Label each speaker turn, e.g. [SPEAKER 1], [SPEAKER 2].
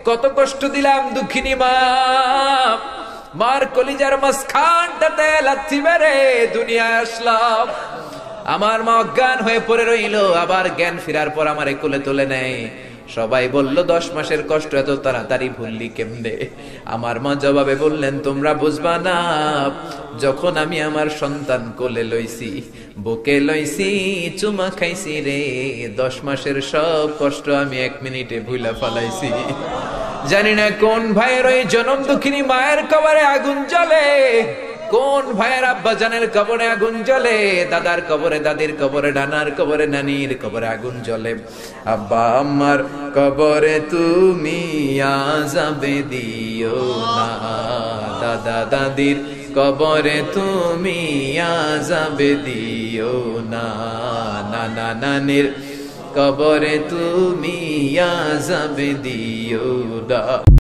[SPEAKER 1] কত কষ্ট দিলাম দুঃখিনী মা, মার কলিজার মাঝখানটাতে লাথি মেরে দুনিয়ায় আসলাম। আমার মা অজ্ঞান হয়ে পড়ে রইল, আবার জ্ঞান ফেরার পর আমারে কোলে তুলে নেয়। সবাই বলল 10 মাসের কষ্ট এত তাড়াতাড়ি ভুললি কেমনে? আমার মা জবাবে বললেন, তোমরা বুঝবা না, যখন আমি আমার সন্তান কোলে লইছি, বুকে লইছি, চুমা খাইছি রে, 10 মাসের সব কষ্ট আমি 1 মিনিটে ভুলা ফেলাইছি। জানি না কোন ভাইয়ের ওই জনম দুঃখিনী মায়ের কবরে আগুন জ্বলে, কোন ভাইয়ের আব্বা জানের কবরে আগুন জ্বলে, দাদার কবরে, দাদির কবরে, নানার কবরে, নানির কবরে আগুন জ্বলে। আব্বা আম্মার কবরে তুমি আযাবে দিও না, দাদা দাদির কবরে তুমি আযাবে দিও না, নানা নানির কবরে তুমি আযাবে দিও না।